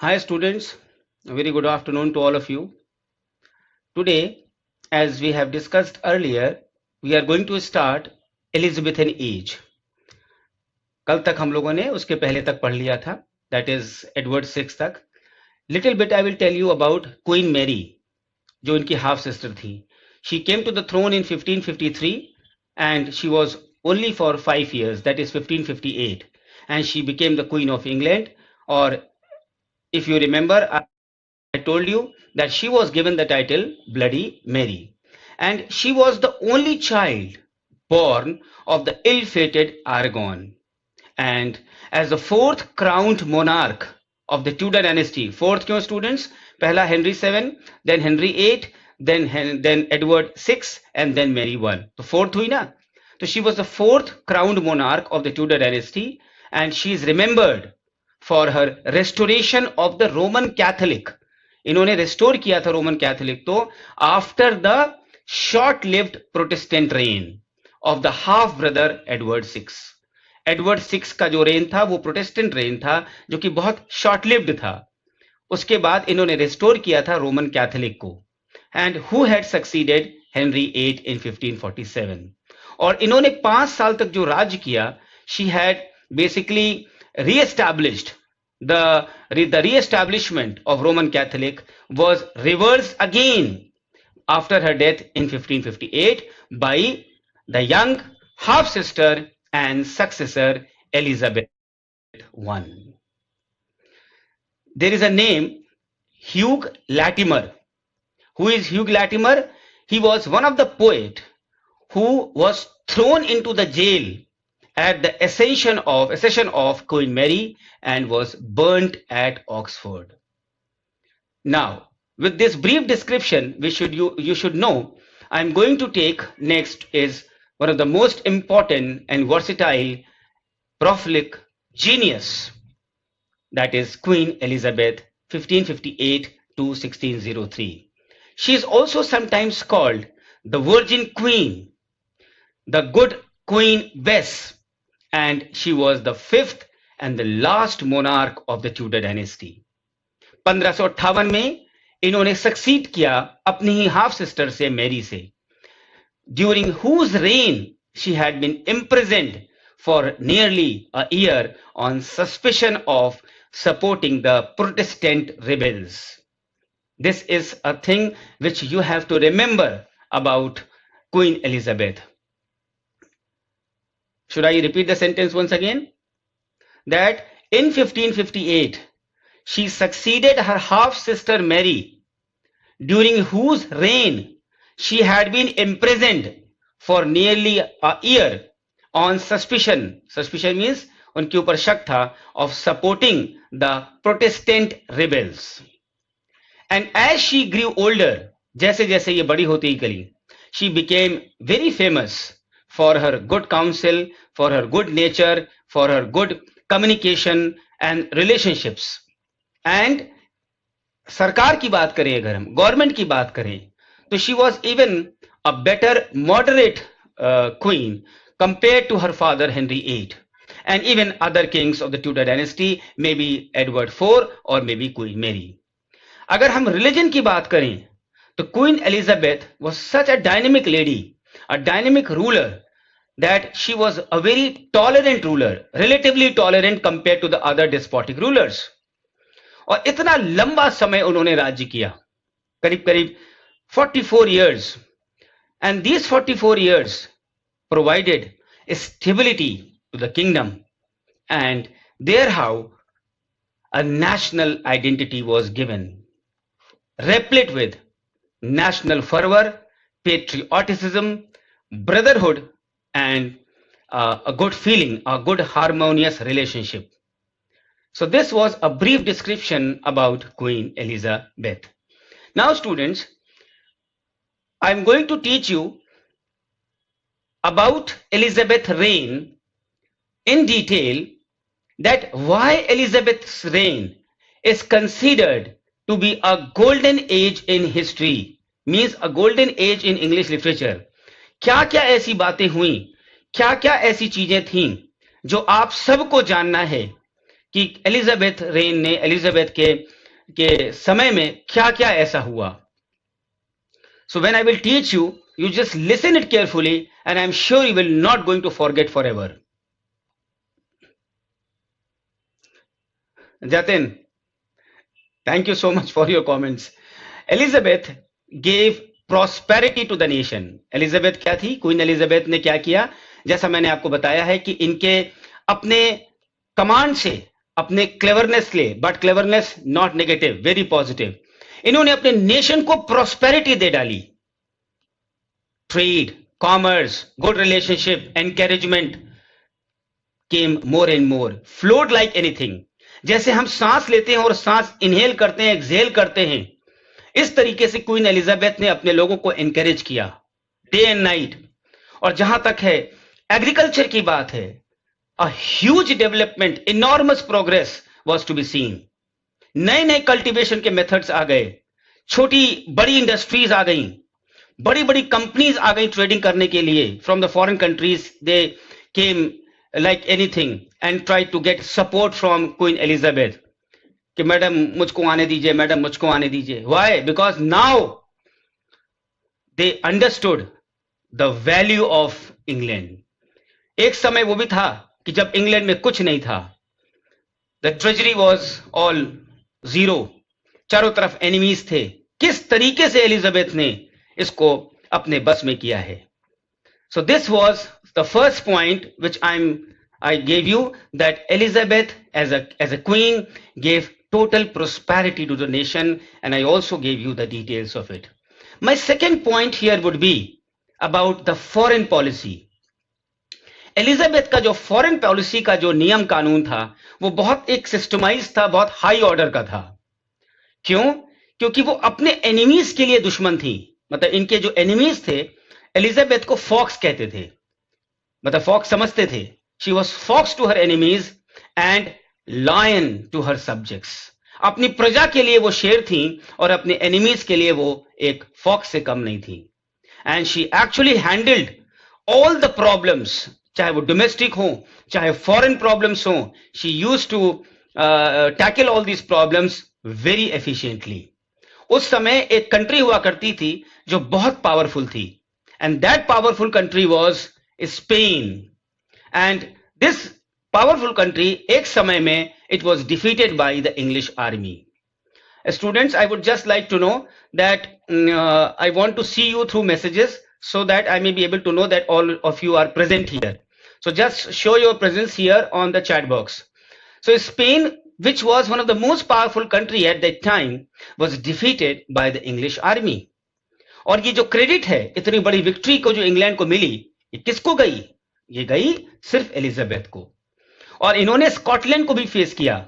Hi students, a very good afternoon to all of you. Today, as we have discussed earlier, we are going to start Elizabethan age. कल तक हम लोगों ने उसके पहले तक पढ़ लिया था, that is Edward VI तक. Little bit I will tell you about Queen Mary, जो इनकी half sister थी. She came to the throne in 1553 and she was only for 5 years, that is 1558, and she became the Queen of England. Or if you remember, I told you that she was given the title Bloody Mary, and she was the only child born of the ill-fated Aragon. And as the fourth crowned monarch of the Tudor dynasty, fourth क्यों students? पहला Henry VII, then Henry VIII, then Edward VI, and then Mary I. तो fourth हुई ना? So she was the fourth crowned monarch of the Tudor dynasty, and she is remembered for her restoration of the Roman Catholic. इन्होंने restore किया था Roman Catholic तो after the short lived Protestant rain of the half brother Edward six. Edward six का जो rain था वो Protestant rain था जो कि बहुत शॉर्ट लिव्ड था. उसके बाद इन्होंने रेस्टोर किया था रोमन कैथोलिक को. And who had succeeded Henry 8 in 1547. और इन्होंने 5 साल तक जो राज्य किया, she had basically reestablished the re-establishment of Roman Catholic was reversed again after her death in 1558 by the young half-sister and successor Elizabeth I. There is a name, Hugh Latimer. Who is Hugh Latimer? He was one of the poets who was thrown into the jail at the accession of Queen Mary and was burnt at Oxford. Now, with this brief description, you should know, I'm going to take next is one of the most important and versatile prolific genius, that is Queen Elizabeth, 1558 to 1603. She is also sometimes called the Virgin Queen, the Good Queen Bess, and she was the fifth and the last monarch of the Tudor dynasty. 1558 में इन्होंने succeed किया अपनी ही half sister से Mary से, during whose reign she had been imprisoned for nearly a year on suspicion of supporting the Protestant rebels. This is a thing which you have to remember about Queen Elizabeth. Should I repeat the sentence once again? That in 1558, she succeeded her half-sister Mary, during whose reign she had been imprisoned for nearly a year on suspicion. Suspicion means उनके ऊपर शक था of supporting the Protestant rebels. And as she grew older, जैसे जैसे ये बड़ी होती गई, she became very famous for her good counsel, for her good nature, for her good communication and relationships. And सरकार की बात करें, अगर हम गवर्नमेंट की बात करें, तो she was even a better moderate queen compared to her father Henry VIII and even other kings of the Tudor dynasty, maybe Edward IV or maybe Queen Mary. अगर हम religion की बात करें, तो Queen Elizabeth was such a dynamic lady, a dynamic ruler, that she was a very tolerant ruler, relatively tolerant compared to the other despotic rulers. और इतना लंबा समय उन्होंने राज्य किया, करीब करीब 44 years, and these 44 years provided stability to the kingdom, and there how a national identity was given, replete with national fervor, patriotism, brotherhood, and a good feeling, a good harmonious relationship. So this was a brief description about Queen Elizabeth. Now students, I'm going to teach you about Elizabeth's reign in detail, that why Elizabeth's reign is considered to be a golden age in history, means a golden age in English literature. क्या क्या ऐसी बातें हुई, क्या क्या ऐसी चीजें थीं जो आप सबको जानना है कि एलिजाबेथ रेन ने, एलिजाबेथ के समय में क्या क्या ऐसा हुआ. So when I will teach you, you just listen it carefully, and I'm sure you will not going to forget forever. Jatin, thank you so much for your comments. Elizabeth gave prosperity to the nation. Elizabeth क्या थी? Queen Elizabeth ने क्या किया? जैसा मैंने आपको बताया है कि इनके अपने कमांड से, अपने क्लेवरनेस ले, but cleverness not negative, very positive, इन्होंने अपने नेशन को प्रॉस्पेरिटी दे डाली. Trade, commerce, good relationship, encouragement came more and more, flowed like anything. जैसे हम सांस लेते हैं और सांस इनहेल करते हैं, एक्सहेल करते हैं, इस तरीके से क्वीन एलिजाबेथ ने अपने लोगों को एनकरेज किया डे एंड नाइट. और जहां तक है एग्रीकल्चर की बात है, a huge development, enormous progress was to be seen. नए नए कल्टीवेशन के मेथड्स आ गए, छोटी बड़ी इंडस्ट्रीज आ गई, बड़ी बड़ी कंपनीज आ गई ट्रेडिंग करने के लिए. From the foreign countries they came like anything and try to get support from Queen Elizabeth कि मैडम मुझको आने दीजिए, मैडम मुझको आने दीजिए. Why? Because now they understood the value of England. एक समय वो भी था कि जब इंग्लैंड में कुछ नहीं था. The treasury was all zero. चारों तरफ एनिमीज थे. किस तरीके से एलिजाबेथ ने इसको अपने बस में किया है. So this was the first point which I gave you, that Elizabeth as a queen gave total prosperity to the nation, and I also gave you the details of it. My second point here would be about the foreign policy. Elizabeth का जो foreign policy का जो नियम कानून था वो बहुत एक सिस्टमाइज था, बहुत हाई ऑर्डर का था. क्यों? क्योंकि वो अपने एनिमीज के लिए दुश्मन थी. मतलब इनके जो एनिमीज थे, एलिजाबेथ को फॉक्स कहते थे. मतलब फॉक्स समझते थे. She was fox to her enemies and lion to her subjects. अपनी प्रजा के लिए वो शेर थी और अपने एनिमीज के लिए वो एक फॉक्स से कम नहीं थी. And she actually handled all the problems, चाहे वो डोमेस्टिक हो चाहे फॉरेन प्रॉब्लम्स हो. She used to tackle all these problems very efficiently. उस समय एक कंट्री हुआ करती थी जो बहुत पावरफुल थी, and that powerful country was Spain. And this powerful country एक समय में it was defeated by the English army. Students, I would just like to know that I want to see you through messages so that I may be able to know that all of you are present here. So just show your presence here on the chat box. So Spain, which was one of the most powerful country at that time, was defeated by the English army. और ये जो credit है इतनी बड़ी victory को जो England को मिली, ये किसको गई? ये गई सिर्फ एलिजाबेथ को. और इन्होंने स्कॉटलैंड को भी फेस किया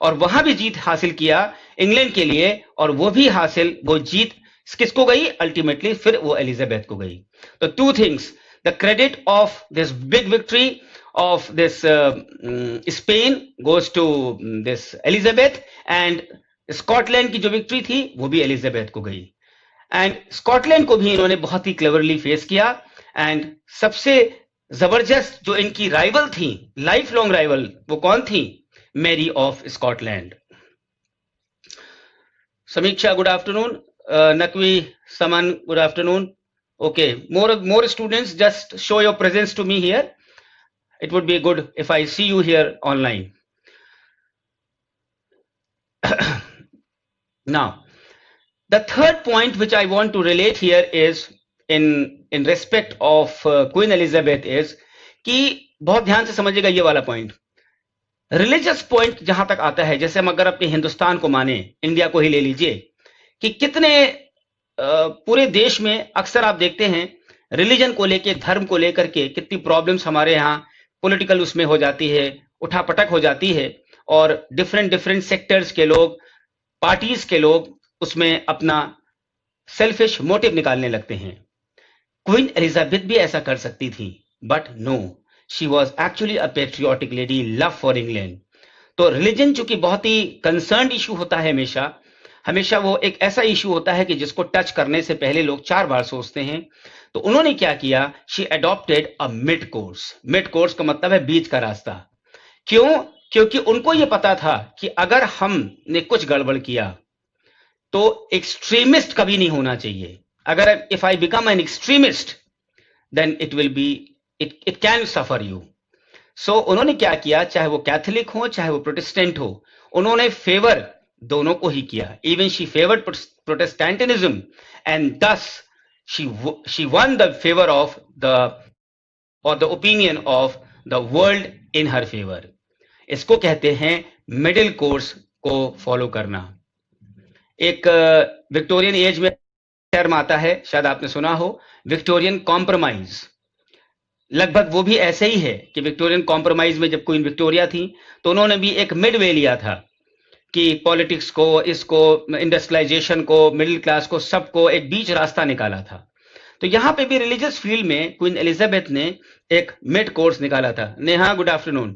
और वहां भी जीत हासिल किया इंग्लैंड के लिए, और वो भी हासिल, वो जीत किसको गई? अल्टीमेटली फिर वो एलिजाबेथ को गई. तो two things, the credit of this big victory of this Spain goes to this Elizabeth, and Scotland की जो विक्ट्री थी वो भी एलिजाबेथ को गई. एंड स्कॉटलैंड को भी इन्होंने बहुत ही क्लेवरली फेस किया. एंड सबसे जबरदस्त जो इनकी राइवल थी, लाइफ लॉन्ग राइवल, वो कौन थी? Mary of Scotland. Samiksha, good afternoon. Naqvi, Saman, good afternoon. Okay, more students, just show your presence to me here. It would be good if I see you here online. Now, the third point which I want to relate here is in respect of Queen Elizabeth is कि बहुत ध्यान से समझिएगा ये वाला point. Religious point जहां तक आता है, जैसे हम अगर अपने हिंदुस्तान को माने, इंडिया को ही ले लीजिए, कि कितने पूरे देश में अक्सर आप देखते हैं रिलीजन को लेके, धर्म को लेकर के कितनी प्रॉब्लम्स हमारे यहाँ पॉलिटिकल उसमें हो जाती है, उठापटक हो जाती है, और डिफरेंट सेक्टर्स के लोग, पार्टीज के लोग उसमें अपना सेल्फिश मोटिव निकालने लगते हैं. क्वीन एलिजाबेथ भी ऐसा कर सकती थी, but no, she was actually a patriotic lady, love for England. तो रिलीजन चूंकि बहुत ही कंसर्न इशू होता है, हमेशा वो एक ऐसा इशू होता है कि जिसको टच करने से पहले लोग 4 बार सोचते हैं. तो उन्होंने क्या किया? She adopted a mid course. Mid course का मतलब है बीच का रास्ता. क्यों? क्योंकि उनको ये पता था कि अगर हमने कुछ गड़बड़ किया तो एक्सट्रीमिस्ट कभी नहीं होना चाहिए. अगर if I become an extremist then it will be it can suffer you. So उन्होंने क्या किया, चाहे वो कैथोलिक हो चाहे वो प्रोटेस्टेंट हो, उन्होंने फेवर दोनों को ही किया. Even she favoured Protestantism and दस she won the favor of the opinion of the world in her favor. इसको कहते हैं मिडिल कोर्स को फॉलो करना. एक विक्टोरियन एज में टर्म आता है, शायद आपने सुना हो, विक्टोरियन कॉम्प्रोमाइज. लगभग वो भी ऐसे ही है कि विक्टोरियन कॉम्प्रोमाइज में जब क्वीन विक्टोरिया थी तो उन्होंने भी एक मिड वे लिया था कि पॉलिटिक्स को, इसको, इंडस्ट्रियलाइजेशन को, मिडिल क्लास को, सबको एक बीच रास्ता निकाला था. तो यहां पे भी रिलीजियस फील्ड में क्वीन एलिजाबेथ ने एक मिड कोर्स निकाला था. Neha, good afternoon.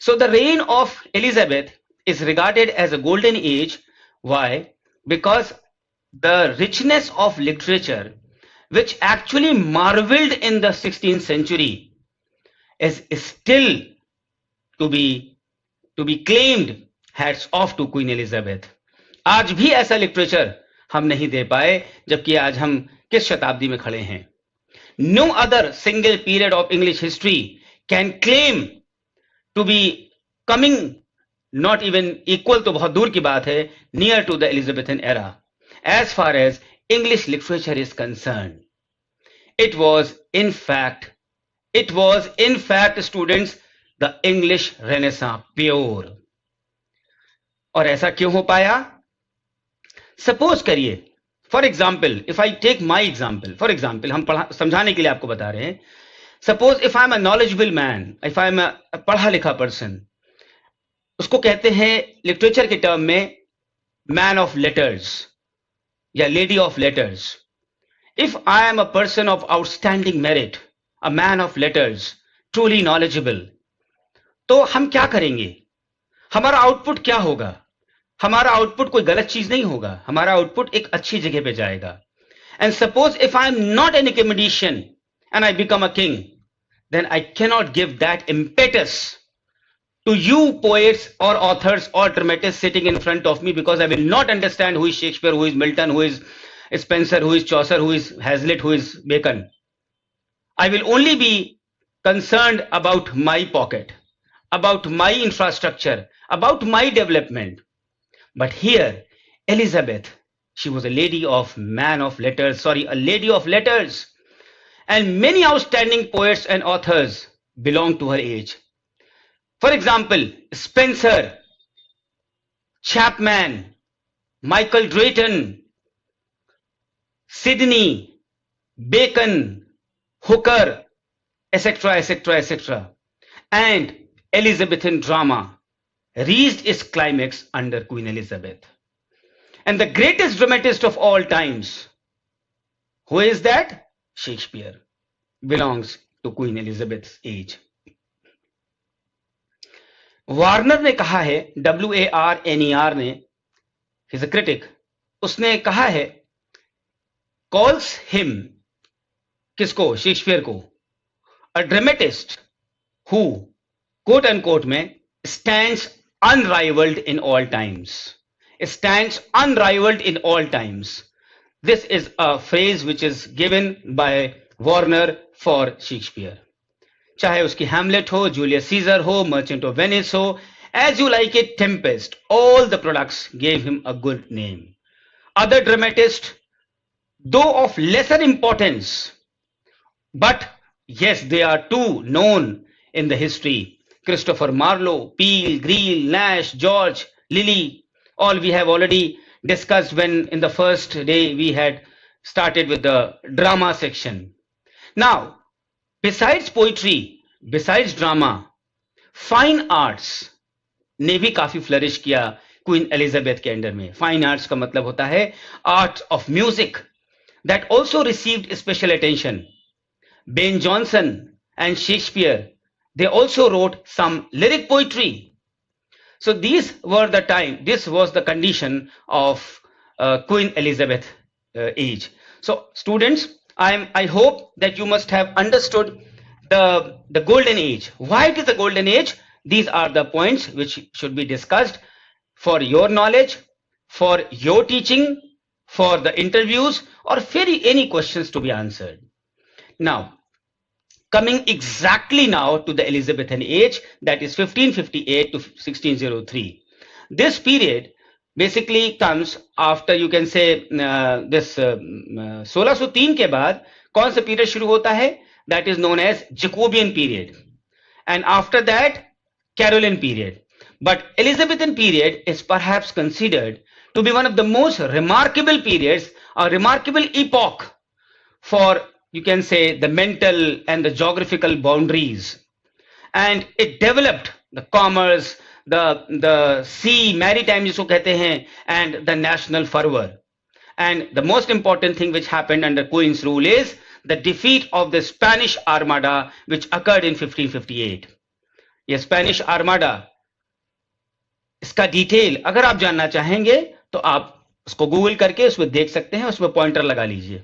So the reign of Elizabeth is regarded as a golden age. Why? Because the richness of literature which actually marveled in the 16th century is still to be claimed. Hats off to Queen Elizabeth. आज भी ऐसा literature हम नहीं दे पाए, जबकि आज हम किस शताब्दी में खड़े हैं. No other single period of English history can claim to be coming, not even equal, तो बहुत दूर की बात है, near to the Elizabethan era as far as English literature is concerned. It was in fact, students, the English Renaissance pure. और ऐसा क्यों हो पाया? सपोज करिए, for example, if I take my example, for example, हम समझाने के लिए आपको बता रहे हैं. Suppose if I am a knowledgeable man, if I am a पढ़ा लिखा पर्सन, उसको कहते हैं लिटरेचर के टर्म में मैन ऑफ लेटर्स या lady of letters. If I am a person of outstanding merit, a man of letters, truly knowledgeable, तो हम क्या करेंगे? हमारा आउटपुट क्या होगा? हमारा आउटपुट कोई गलत चीज नहीं होगा, हमारा आउटपुट एक अच्छी जगह पे जाएगा. And suppose if I am not an academician and I become a king, then I cannot give that impetus to you poets or authors or dramatists sitting in front of me, because I will not understand who is Shakespeare, who is Milton, who is Spencer, who is Chaucer, who is Hazlitt, who is Bacon. I will only be concerned about my pocket, about my infrastructure, about my development. But here, Elizabeth, she was a lady of a lady of letters. And many outstanding poets and authors belong to her age. For example, Spencer, Chapman, Michael Drayton, Sidney, Bacon, Hooker, etc., etc., etc. And Elizabethan drama reached its climax under Queen Elizabeth. And the greatest dramatist of all times, who is that? Shakespeare, belongs to Queen Elizabeth's age. Warner ने कहा है, WARNER ने, he's a critic, उसने कहा है, calls him, किसको? Shakespeare को, a dramatist who, quote unquote में, stands unrivaled in all times. Stands unrivaled in all times. This is a phrase which is given by Warner for Shakespeare. चाहे उसकी Hamlet हो, Julius Caesar हो, merchant of Venice हो, as you like it, Tempest, all the products gave him a good name. Other dramatists, though of lesser importance, but yes, they are too known in the history. Christopher Marlowe, Peele, Greele, Nash, George, Lilly, all we have already discussed when in the first day we had started with the drama section. Now, besides poetry, besides drama, fine arts ने भी काफी flourish किया queen Elizabeth के under में. Fine arts का मतलब होता है art of music, that also received special attention. Ben Jonson and Shakespeare, they also wrote some lyric poetry. So this was the condition of Queen Elizabeth age. So students, I hope that you must have understood the golden age. Why it is the golden age? These are the points which should be discussed for your knowledge, for your teaching, for the interviews, or for any questions to be answered. Now, coming exactly now to the Elizabethan age, that is 1558 to 1603. This period basically comes after, you can say, this 1603 के बाद कौन सा period शुरू होता है? That is known as Jacobean period, and after that Caroline period. But Elizabethan period is perhaps considered to be one of the most remarkable periods, a remarkable epoch for, you can say, the mental and the geographical boundaries. And it developed the commerce, the sea, maritime जिसको कहते हैं, and the national fervor. And the most important thing which happened under Queen's rule is the defeat of the Spanish Armada, which occurred in 1558. ये Spanish Armada, इसका detail अगर आप जानना चाहेंगे तो आप उसको गूगल करके उसमें देख सकते हैं, उसमें पॉइंटर लगा लीजिए.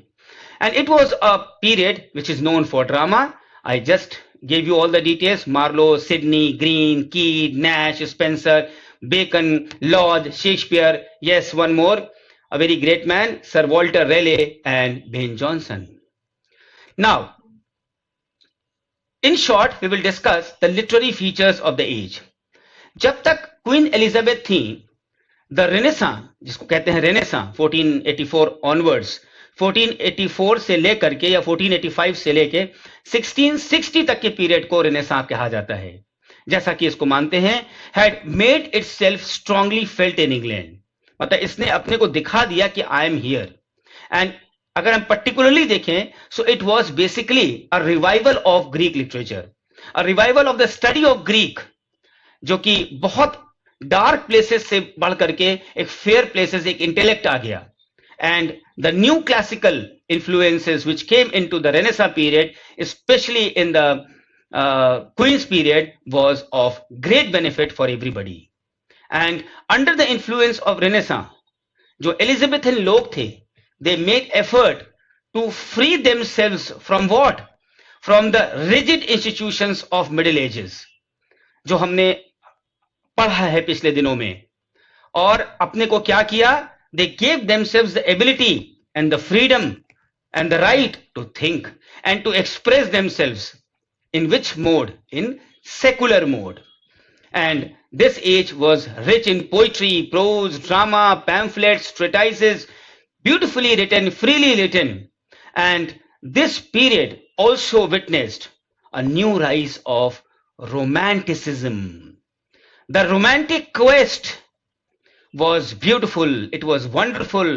And it was a period which is known for drama. I just gave you all the details: Marlowe, Sidney, Green, Keats, Nash, Spenser, Bacon, Lodge, Shakespeare. Yes, one more, a very great man, Sir Walter Raleigh and Ben Jonson. Now, in short, we will discuss the literary features of the age. जब तक queen Elizabeth थी, the renaissance, जिसको कहते हैं renaissance, 1484 onwards, 1484 से लेकर के या 1485 से लेके 1660 तक के पीरियड को रेनेसां कहा जाता है. जैसा कि इसको मानते हैं, had made itself strongly felt in England, मतलब इसने अपने को दिखा दिया कि आई एम हियर. एंड अगर हम पर्टिकुलरली देखें, so it was basically a revival of Greek literature, a revival of the study of Greek, जो कि बहुत डार्क प्लेसेस से बढ़ करके एक फेयर प्लेसेस, एक इंटेलेक्ट आ गया. And the new classical influences which came into the Renaissance period, especially in the Queen's period, was of great benefit for everybody. And under the influence of Renaissance, जो Elizabethan लोग थे, they made effort to free themselves from what? From the rigid institutions of Middle Ages, जो हमने पढ़ा है पिछले दिनों में. और अपने को क्या किया? They gave themselves the ability and the freedom and the right to think and to express themselves. In which mode? In secular mode. And this age was rich in poetry, prose, drama, pamphlets, treatises, beautifully written, freely written. And this period also witnessed a new rise of romanticism. The romantic quest was beautiful, it was wonderful,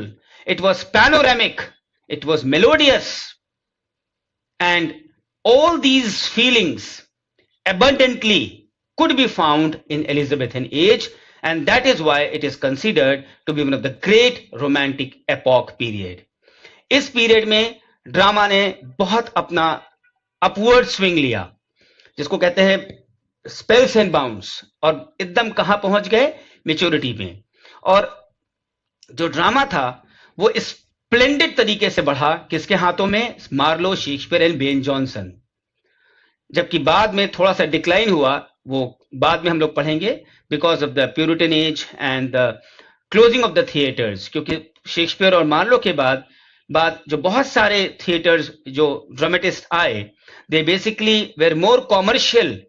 it was panoramic, it was melodious, and all these feelings abundantly could be found in Elizabethan age, and that is why it is considered to be one of the great romantic epoch period. इस period में drama ने बहुत अपना upward swing लिया, जिसको कहते हैं spells and bounds, और एकदम कहां पहुंच गए? मेच्योरिटी में. और जो ड्रामा था वो स्प्लेंडेड तरीके से बढ़ा, किसके हाथों में? Marlowe, Shakespeare and Ben Jonson. जबकि बाद में थोड़ा सा डिक्लाइन हुआ, वो बाद में हम लोग पढ़ेंगे, because of the Puritan age and the closing of the theatres. क्योंकि शेक्सपियर और मार्लो के बाद जो बहुत सारे थिएटर्स, जो ड्रामेटिस्ट आए, they basically were more commercial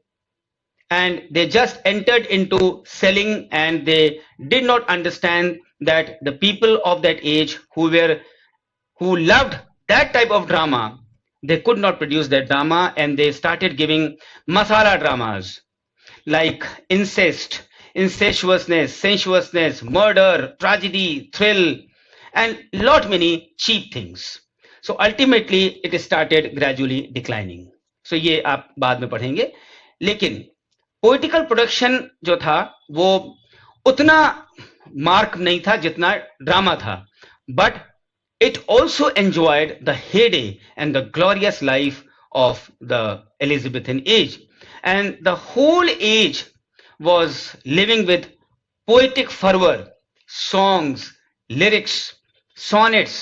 and they just entered into selling, and they did not understand that the people of that age who loved that type of drama, they could not produce that drama, and they started giving masala dramas like incest, incestuousness, sensuousness, murder, tragedy, thrill, and lot many cheap things. So ultimately it started gradually declining. So ये आप बाद में पढ़ेंगे. लेकिन poetical production जो था वो उतना मार्क नहीं था जितना ड्रामा था, but it also enjoyed the heyday and the glorious life of the Elizabethan age, and the whole age was living with poetic fervor. Songs, lyrics, sonnets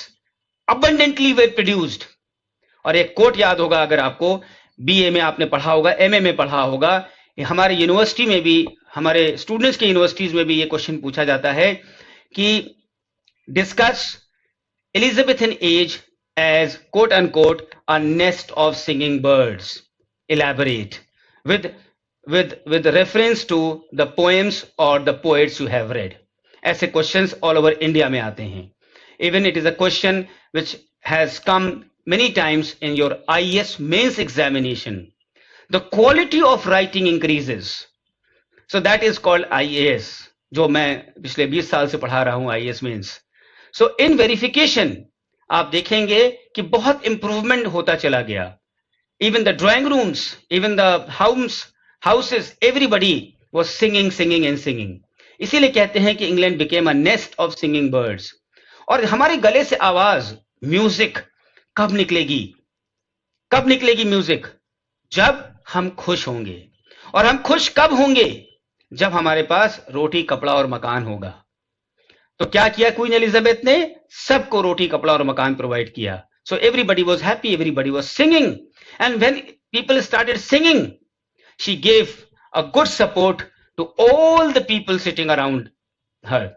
abundantly were produced. और एक coat याद होगा अगर आपको, BA में आपने पढ़ा होगा, एमए में पढ़ा होगा, हमारे यूनिवर्सिटी में भी, हमारे स्टूडेंट्स के यूनिवर्सिटीज में भी ये क्वेश्चन पूछा जाता है कि discuss Elizabethan age as quote unquote a nest of singing birds. Elaborate with with reference to the poems or the poets you have read. ऐसे questions all over India में आते हैं. Even it is a question which has come many times in your IAS mains examination. The quality of writing increases. So that is called IAS, जो मैं पिछले 20 साल से पढ़ा रहा हूं IAS mains. So in verification आप देखेंगे कि बहुत इंप्रूवमेंट होता चला गया. Even the drawing rooms, even the houses, everybody was singing singing and singing. इसीलिए कहते हैं कि England became a nest of singing birds. और हमारे गले से आवाज, म्यूजिक कब निकलेगी? कब निकलेगी म्यूजिक? जब हम खुश होंगे. और हम खुश कब होंगे? जब हमारे पास रोटी, कपड़ा और मकान होगा. तो क्या किया क्वीन एलिजाबेथ ने? सबको रोटी, कपड़ा और मकान प्रोवाइड किया. So everybody was happy, everybody was singing. And when people started singing, she gave a good support to all the people sitting around her,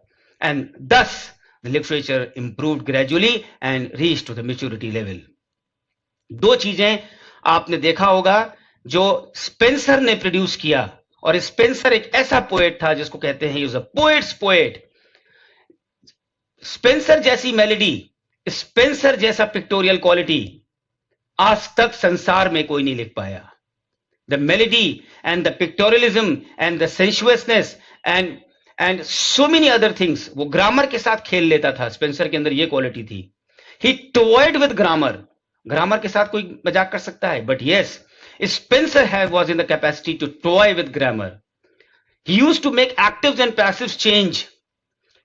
and thus the literature improved gradually and reached to the maturity level. दो चीजें आपने देखा होगा जो Spencer ने produce किया. और Spencer एक ऐसा पोएट था जिसको कहते हैं, he was a poet's poet. Spenser जैसी मेलोडी, स्पेंसर जैसा पिक्टोरियल क्वालिटी आज तक संसार में कोई नहीं लिख पाया. The melody and the pictorialism and the sensuousness and so many other things. वो ग्रामर के साथ खेल लेता था. स्पेंसर के अंदर ये क्वालिटी थी. He toyed with grammar. Grammar के साथ कोई मजाक कर सकता है, but yes, Spenser was in the capacity to toy with grammar. He used to make actives and passives change.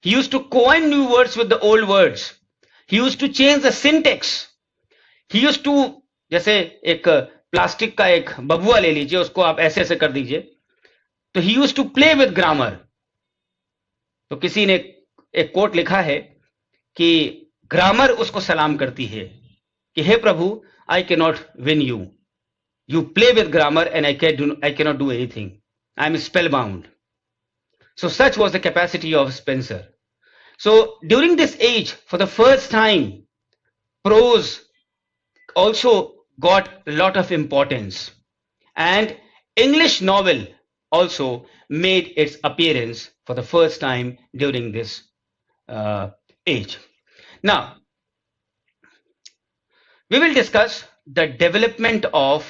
He used to coin new words with the old words. He used to change the syntax. He used to, जैसे एक plastic का एक बबुआ ले लीजिए, उसको आप ऐसे ऐसे कर दीजिए, तो he used to play with grammar. तो किसी ने एक कोट लिखा है कि ग्रामर उसको सलाम करती है कि हे प्रभु, I cannot win you. You play with grammar and I cannot do anything. I am spellbound. So such was the capacity of Spencer. So during this age, for the first time, prose also got a lot of importance, and English novel also made its appearance for the first time during this age. Now, we will discuss the development of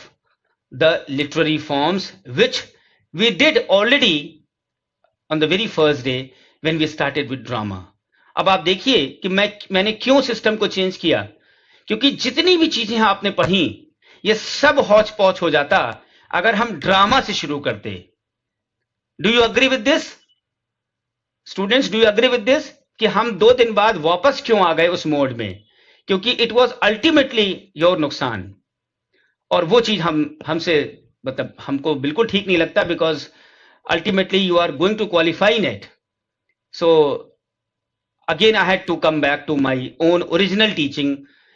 the literary forms, which we did already on the very first day when we started with drama. अब आप देखिए कि मैंने क्यों system को change किया. क्योंकि जितनी भी चीजें आपने पढ़ी, ये सब हौच पौच हो जाता अगर हम ड्रामा से शुरू करते. Do you agree with this students? Do you agree with this कि हम 2 दिन बाद वापस क्यों आ गए उस मोड में? क्योंकि इट वॉज अल्टीमेटली योर नुकसान. और वो चीज हमसे, मतलब हमको बिल्कुल ठीक नहीं लगता, because ultimately you are going to qualify in it. So again I had to come back to my own original teaching,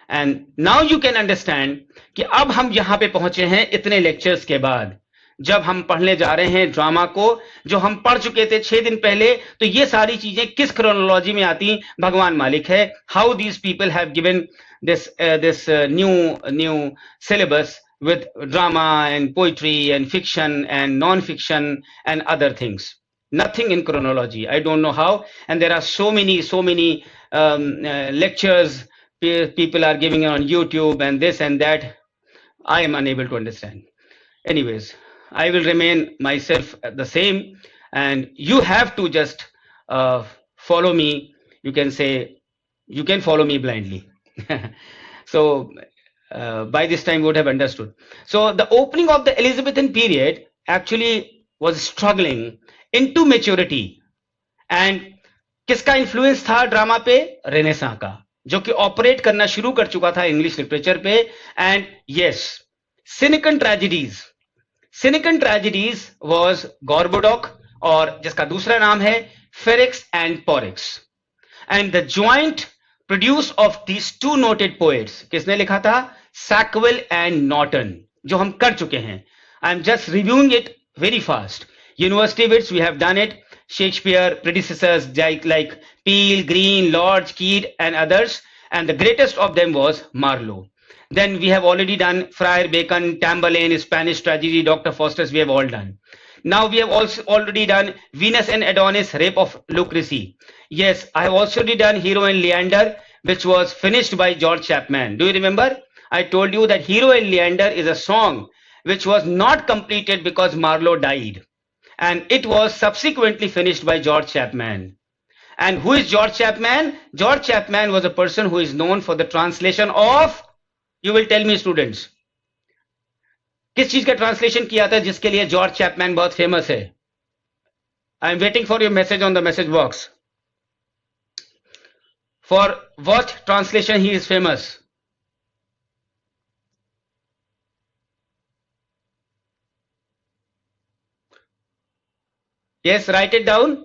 and now you can understand कि अब हम यहां पे पहुंचे हैं इतने लेक्चर्स के बाद, जब हम पढ़ने जा रहे हैं ड्रामा को, जो हम पढ़ चुके थे 6 दिन पहले. तो ये सारी चीजें किस क्रोनोलॉजी में आती, भगवान मालिक है. How these people have given this new syllabus with drama and poetry and fiction and non-fiction and other things. Nothing in chronology. I don't know how. And there are so many lectures people are giving on YouTube and this and that. I am unable to understand. Anyways, I will remain myself the same, and you have to just follow me. You can say, you can follow me blindly. So by this time you would have understood. So the opening of the Elizabethan period actually was struggling into maturity. And किसका influence था drama पे? Renaissance का, जो कि operate करना शुरू कर चुका था इंग्लिश लिटरेचर पे. And yes, Senecan tragedies was Gorboduc, और जिसका दूसरा नाम है Ferrex and Porrex. And the joint produce of these 2 noted poets, किसने लिखा था? सैकवेल एंड नॉर्टन, जो हम कर चुके हैं. I am just reviewing it very fast. University bits, we have done it. Shakespeare, predecessors like Peele, Green, Lodge, Keat, and others. And the greatest of them was Marlowe. Then we have already done Friar Bacon, Tamburlaine, Spanish tragedy, Dr. Faustus, we have all done. Now we have also already done Venus and Adonis, Rape of Lucrece. Yes, I have also done Hero and Leander, which was finished by George Chapman. Do you remember? I told you that Hero and Leander is a song which was not completed because Marlowe died. And it was subsequently finished by George Chapman. And who is George Chapman? George Chapman was a person who is known for the translation of, you will tell me students, किस चीज का translation किया था जिसके लिए George Chapman बहुत famous है? I am waiting for your message on the message box. For what translation he is famous? Yes, write it down.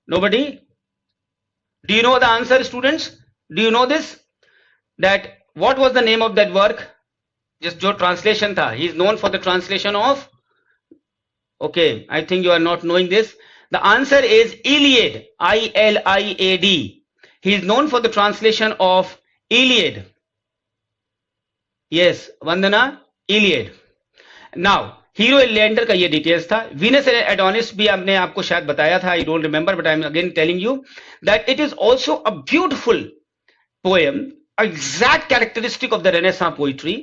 Nobody? Do you know the answer, students? Do you know this? That what was the name of that work? Just जो translation था. He is known for the translation of. Okay, I think you are not knowing this. The answer is Iliad. I-L-I-A-D. He is known for the translation of Iliad. Yes, Vandana, Iliad. Now, hero and Leander का ये details था. Venus and Adonis भी हमने आपको शायद बताया था. I don't remember, but I am again telling you that it is also a beautiful poem, exact characteristic of the renaissance poetry.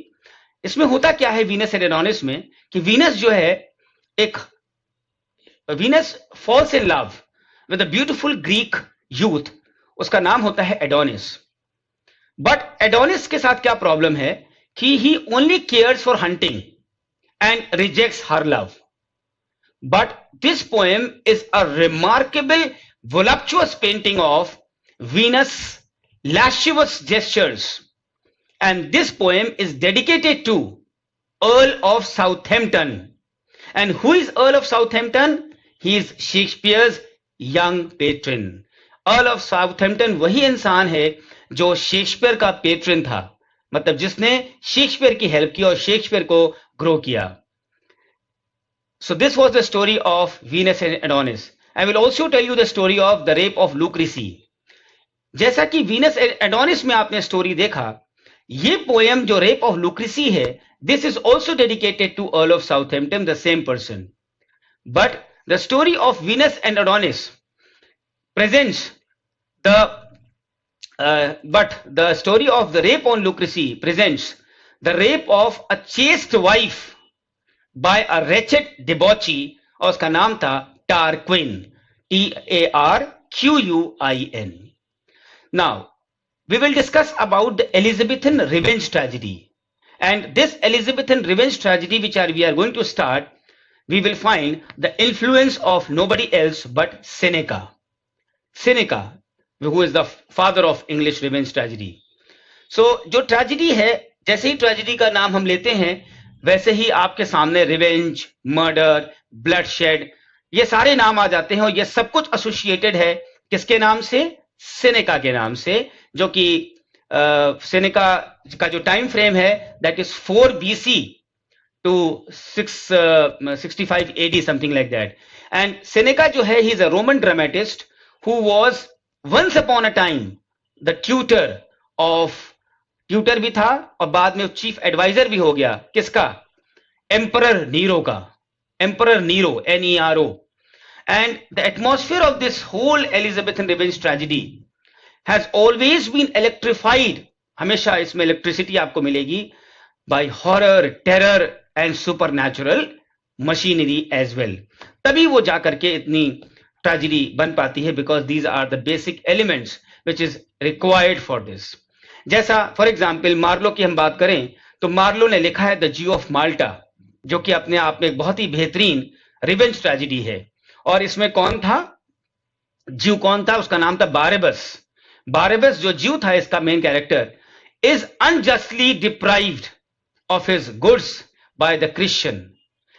इसमें होता क्या है वीनस एंड एडोनिस में कि वीनस जो है एक Venus falls in love with a beautiful Greek youth. उसका नाम होता है एडोनिस. बट एडोनिस के साथ क्या प्रॉब्लम है कि he only cares for hunting and rejects her love. But this poem is a remarkable, voluptuous painting of Venus' lascivious gestures. And this poem is dedicated to Earl of Southampton. And who is Earl of Southampton? He is Shakespeare's young patron. Earl of Southampton वही इंसान है जो Shakespeare का patron था, मतलब जिसने Shakespeare की help की और शेक्सपियर को ग्रो किया. So this was the story of Venus and Adonis. I will also tell you the story of the rape of Lucrece. जैसा कि Venus and Adonis में आपने स्टोरी देखा, ये पोएम जो रेप ऑफ लुक्रेसी है, this is also dedicated to Earl of Southampton, the same person. But the story of Venus and Adonis presents the story of the rape on Lucrece presents the rape of a chaste wife by a wretched debauchee, और उसका नाम था Tarquin, Tarquin. Now, we will discuss about the Elizabethan revenge tragedy. And this Elizabethan revenge tragedy, which we are going to start, we will find the influence of nobody else but Seneca. Seneca, who is the father of English revenge tragedy. So, जो tragedy है, जैसे ही tragedy का नाम हम लेते हैं, वैसे ही आपके सामने रिवेंज, मर्डर, ब्लडशेड, ये सारे नाम आ जाते हैं. और ये सब कुछ एसोसिएटेड है किसके नाम से? सेनेका के नाम से, जो कि सेनेका का जो टाइम फ्रेम है that is 4 BC to 665 AD, something like that. And Seneca जो है, he is a Roman dramatist who was once upon a time the tutor भी था और बाद में चीफ एडवाइजर भी हो गया. किसका? एम्परर नीरो का. Emperor Nero, NERO. And the atmosphere of this whole Elizabethan revenge tragedy has always been electrified. हमेशा इसमें इलेक्ट्रिसिटी आपको मिलेगी by horror, terror and supernatural machinery as well. तभी वो जाकर के इतनी ट्रेजेडी बन पाती है, because these are the basic elements which is required for this. जैसा फॉर एग्जाम्पल मार्लो की हम बात करें तो मार्लो ने लिखा है द ज्यू ऑफ माल्टा, जो कि अपने आप में एक बहुत ही बेहतरीन रिवेंज ट्रेजेडी है. और इसमें कौन था? ज्यू कौन था? उसका नाम था बारेबस. बारेबस जो ज्यू था, इसका main character, is unjustly deprived of his goods by the Christian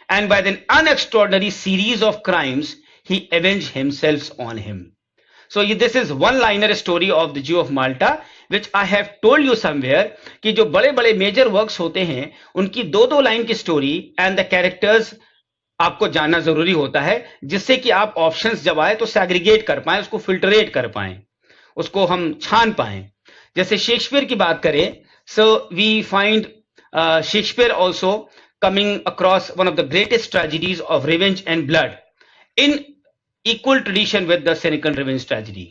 and by an unextraordinary series of crimes he avenged himself on him. So this is one liner story of the Jew of Malta which I have told you somewhere कि जो बड़े बड़े major works होते हैं उनकी दो दो line की स्टोरी एंड द कैरेक्टर्स आपको जानना जरूरी होता है, जिससे कि आप ऑप्शंस जब आए तो सैग्रीगेट कर पाएं, उसको फिल्टरेट कर पाएं, उसको हम छान पाएं. जैसे शेक्सपियर की बात करें, so we find Shakespeare also coming across one of the greatest tragedies of revenge and blood in equal tradition with the Senecan revenge tragedy.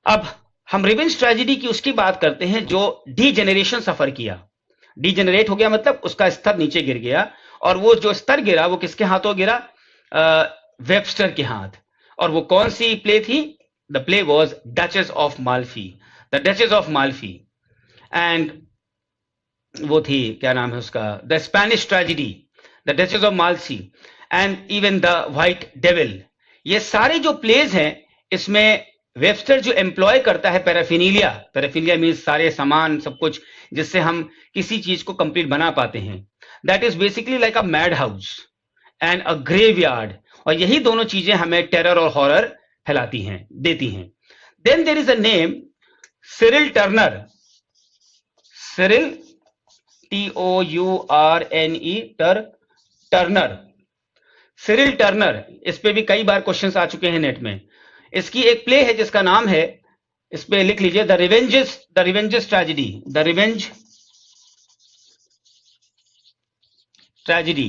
अब हम रिवेंज ट्रेजेडी की उसकी बात करते हैं जो डीजेनरेशन सफर किया. डीजेनरेट हो गया मतलब उसका स्तर नीचे गिर गया, और वो जो स्तर गिरा वो किसके हाथों गिरा? वेबस्टर के हाथ. और वो कौन सी प्ले थी? The play was duchess of Malfi. The duchess of Malfi. And वो थी, क्या नाम है उसका, the Spanish tragedy, the duchess of Malfi and even the white devil. ये सारे जो प्लेज हैं इसमें वेबस्टर जो एम्प्लॉय करता है पैराफिनीलिया. पैराफिनीलिया मीन्स सारे सामान, सब कुछ जिससे हम किसी चीज को कंप्लीट बना पाते हैं. That is basically like a mad house and a graveyard. और यही दोनों चीजें हमें टेरर और हॉरर फैलाती हैं, देती हैं. Then there is a name Cyril Turner. Cyril TOURNE Turner. Cyril Turner, इस पे भी कई बार क्वेश्चंस आ चुके हैं नेट में. इसकी एक प्ले है जिसका नाम है, इस पे लिख लीजिए, the revenges tragedy. The revenge tragedy.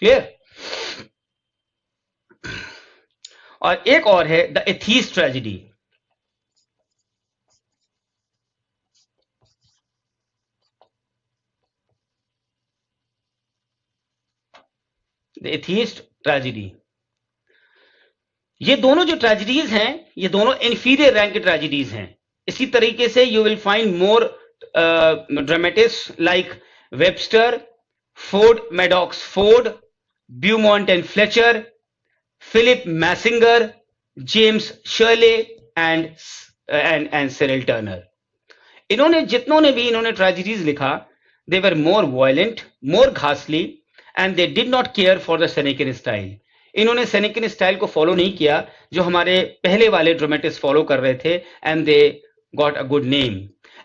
Clear? और एक और है the atheist tragedy. The atheist tragedy. ये दोनों जो ट्रेजेडीज हैं ये दोनों इंफीरियर रैंक की ट्रेजेडीज हैं. इसी तरीके से you will find more dramatist like Webster, Ford, Maddox Ford, Beaumont and Fletcher, Philip Massinger, James Shirley and Cyril Tourneur. इन्होंने जितनों ने भी इन्होंने ट्रेजेडीज लिखा, they were more violent, more घासली, and they did not care for the Senecan style. इन्होंने सेनेकन style को follow नहीं किया जो हमारे पहले वाले ड्रामेटिस्ट फॉलो कर रहे थे, and they got a good name.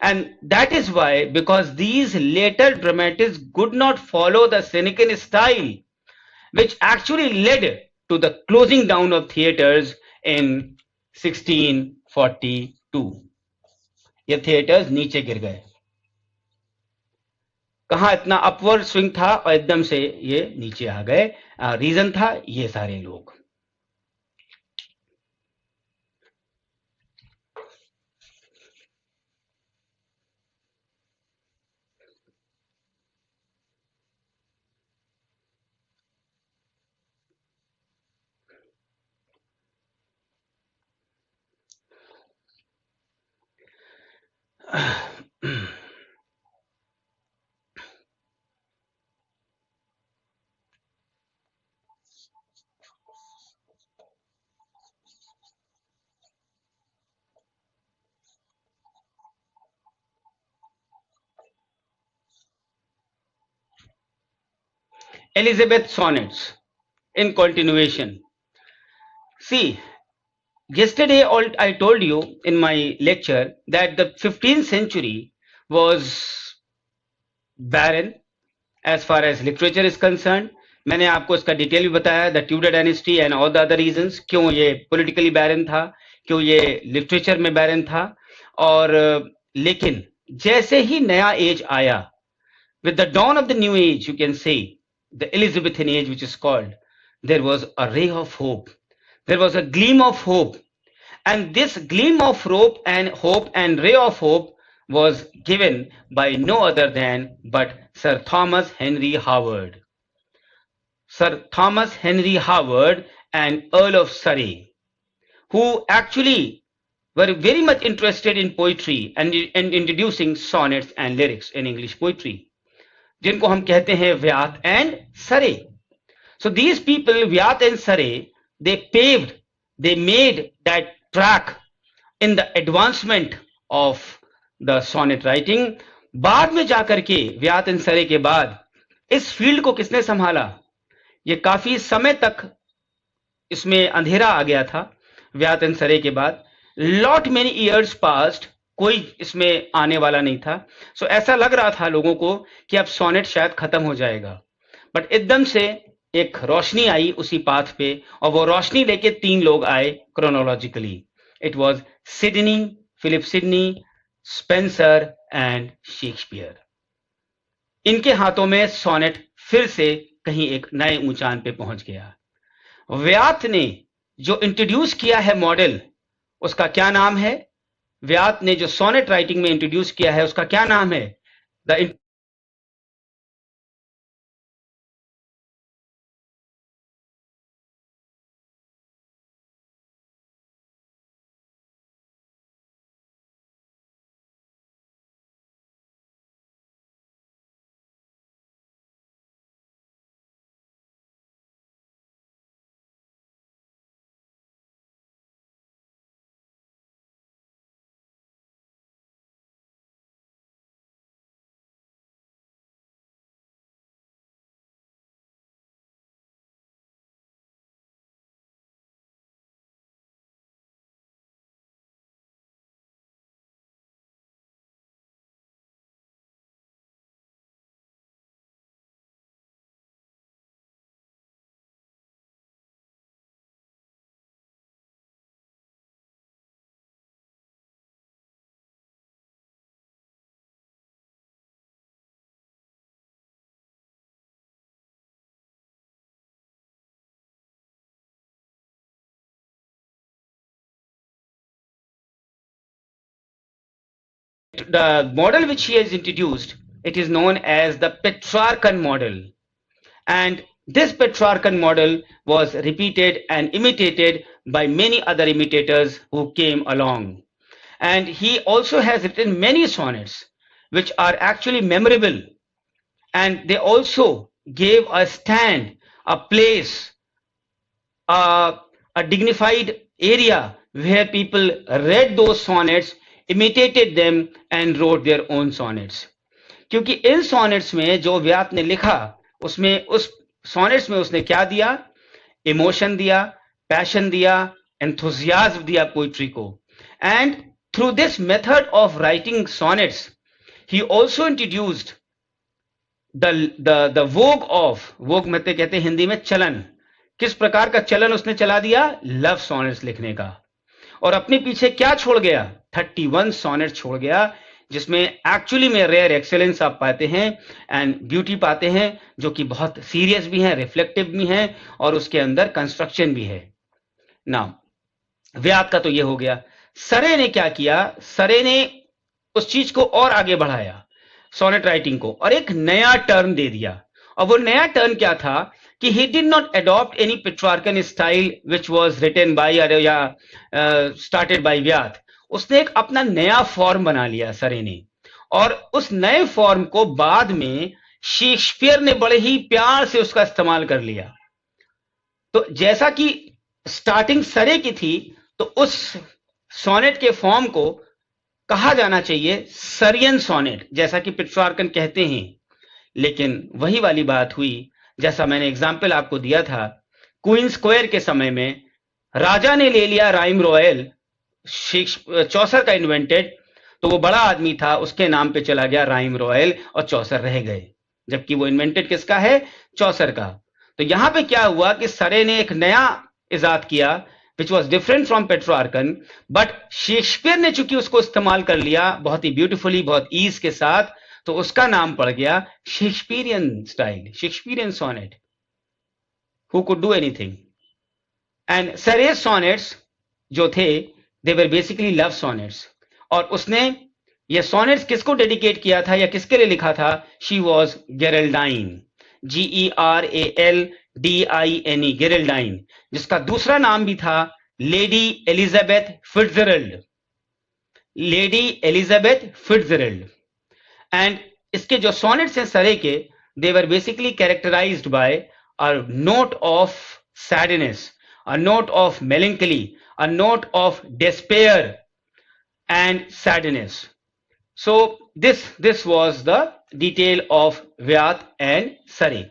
And that is why, because these later dramatists could not follow the Senecan style, which actually led to the closing down of theaters in 1642. ये theatres नीचे गिर गए. कहां इतना upward swing था और एकदम से ये नीचे आ गए. रीजन था ये सारे लोग. Elizabeth sonnets in continuation. See, yesterday I told you in my lecture that the 15th century was barren as far as literature is concerned. मैंने आपको इसका डिटेल भी बताया, the Tudor dynasty and all the other reasons, क्यों ये politically बैरन था, क्यों ये लिटरेचर में बैरन था. और लेकिन जैसे ही नया एज आया, with the dawn of the new age, you can say the Elizabethan age, which is called, there was a ray of hope, there was a gleam of hope, and this gleam of hope and ray of hope was given by no other than but Sir Thomas Henry Howard. Sir Thomas Henry Howard and Earl of Surrey, who actually were very much interested in poetry and introducing sonnets and lyrics in English poetry, जिनको हम कहते हैं व्यात and सरे. So these people, Vyat and Sare, they made that track in the advancement of the sonnet writing. बाद में जाकर के व्यात and सरे के बाद इस फील्ड को किसने संभाला? ये काफी समय तक इसमें अंधेरा आ गया था व्यात एंड सरे के बाद। लॉट मेनी ईयर्स पास्ट, कोई इसमें आने वाला नहीं था। सो ऐसा लग रहा था लोगों को कि अब सोनेट शायद खत्म हो जाएगा, बट एकदम से एक रोशनी आई उसी पाथ पे, और वो रोशनी लेके 3 लोग आए chronologically. It was Sidney, Philip Sidney, Spencer and Shakespeare. इनके हाथों में सोनेट फिर से कहीं एक नए ऊंचान पे पहुंच गया। व्यात ने जो इंट्रोड्यूस किया है मॉडल, उसका क्या नाम है? व्यात ने जो सोनेट राइटिंग में इंट्रोड्यूस किया है उसका क्या नाम है? The model which he has introduced, it is known as the Petrarchan model. And this Petrarchan model was repeated and imitated by many other imitators who came along. And he also has written many sonnets which are actually memorable, and they also gave a stand, a place, a dignified area where people read those sonnets, imitated them and wrote their own sonnets. क्योंकि इन sonnets में जो व्यात ने लिखा, उसमें उस sonnets में उसने क्या दिया? इमोशन दिया, पैशन दिया, एंथुजियाज्म दिया पोइट्री को। And through this method of writing sonnets he also introduced the vogue of, vogue मतलब कहते हैं हिंदी में चलन, किस प्रकार का चलन उसने चला दिया? लव सॉनेट्स लिखने का। और अपने पीछे क्या छोड़ गया? 31 सॉनेट छोड़ गया, जिसमें एक्चुअली में रेयर एक्सेलेंस आप पाते हैं एंड ब्यूटी पाते हैं, जो कि बहुत सीरियस भी हैं, रिफ्लेक्टिव भी हैं, और उसके अंदर कंस्ट्रक्शन भी है। नाउ व्यात का तो ये हो गया। सरे ने क्या किया? सरे ने उस चीज को और आगे बढ़ाया, सोनेट राइटिंग को, और एक नया टर्न दे दिया। और वो नया टर्न क्या था कि he did not adopt any Petrarchan style which was written by या started by व्यात। उसने एक अपना नया फॉर्म बना लिया सरे ने, और उस नए फॉर्म को बाद में शेक्सपियर ने बड़े ही प्यार से उसका इस्तेमाल कर लिया। तो जैसा कि स्टार्टिंग सरे की थी, तो उस सोनेट के फॉर्म को कहा जाना चाहिए सरियन सोनेट, जैसा कि पेट्रार्कन कहते हैं। लेकिन वही वाली बात हुई, जैसा मैंने एग्जाम्पल आपको दिया था, क्वीन स्क्वायर के समय में राजा ने ले लिया राइम रॉयल, चौसर का इन्वेंटेड, तो वो बड़ा आदमी था, उसके नाम पे चला गया राइम रॉयल, और चौसर रह गए, जबकि वो इन्वेंटेड किसका है? चौसर का। तो यहां पे क्या हुआ कि सरे ने एक नया इजाद किया which was different from Petrarchan, but Shakespeare ने चूंकि उसको इस्तेमाल कर लिया बहुत ही ब्यूटीफुली, बहुत ईज के साथ, तो उसका नाम पड़ गया Shakespearean style, Shakespearean sonnet, who could do anything. And Surrey's sonnets जो थे, they were basically love sonnets, और उसने ये सोनेट्स किसको डेडिकेट किया था या किसके लिए लिखा था? She was Geraldine, Geraldine, गेरेल्डाइन, जिसका दूसरा नाम भी था Lady Elizabeth Fitzgerald, Lady Elizabeth Fitzgerald. And इसके जो सोनेट्स हैं सरे के, they were basically characterized by a note of sadness, a note of melancholy, a note of despair and sadness. So this was the detail of Vyat and Sare.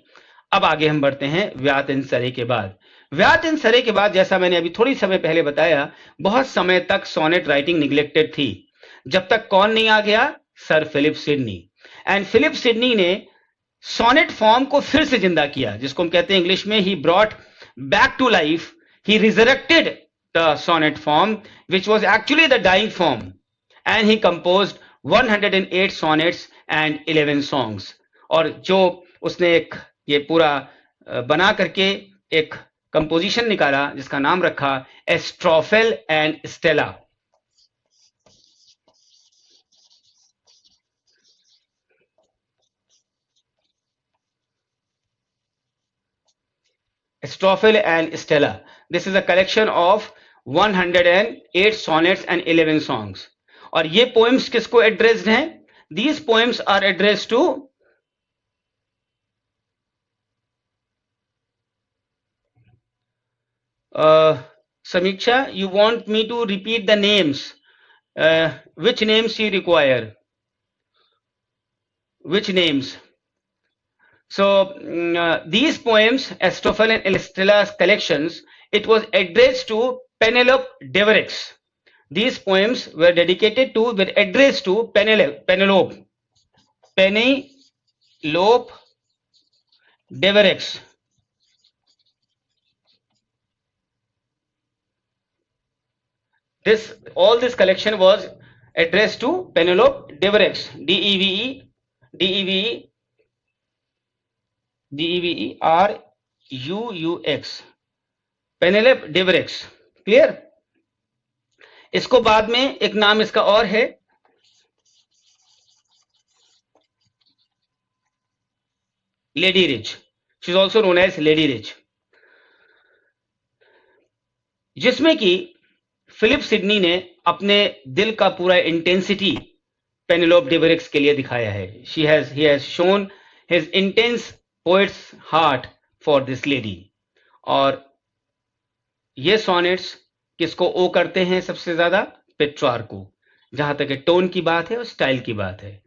अब आगे हम बढ़ते हैं व्यात and सरे के बाद। व्यात एंड सरे के बाद, जैसा मैंने अभी थोड़ी समय पहले बताया, बहुत समय तक सोनेट राइटिंग निग्लेक्टेड थी, जब तक कौन नहीं आ गया, sir Philip Sidney. And Philip Sidney ने सोनेट फॉर्म को फिर से जिंदा किया, जिसको हम कहते हैं इंग्लिश में he brought back to life, he resurrected the sonnet form which was actually the dying form, and he composed 108 sonnets and 11 songs। और जो उसने एक ये पूरा बना करके एक कंपोजिशन निकाला जिसका नाम रखा एस्ट्रोफेल and Stella. Strophil and Stella. This is a collection of 108 sonnets and 11 songs. और ये poems किसको addressed हैं? These poems are addressed to Samiksha, you want me to repeat the names? Which names you require? Which names? So these poems, Astrophel and Stella's collections, it was addressed to Penelope Devereux. These poems were addressed to Penelope Devereux. All this collection was addressed to Penelope Devereux. DEVERUX. Penelope Devereux. Clear? इसको बाद में एक नाम इसका और है, lady rich. She is also known as lady rich, जिसमें कि फिलिप सिडनी ने अपने दिल का पूरा इंटेंसिटी पेनेलोप डेवरिक्स के लिए दिखाया है। He has shown his intense poets heart for this lady. और ये सोनेट्स किसको ओ करते हैं सबसे ज्यादा? पेट्रार्क को, जहां तक टोन की बात है और स्टाइल की बात है।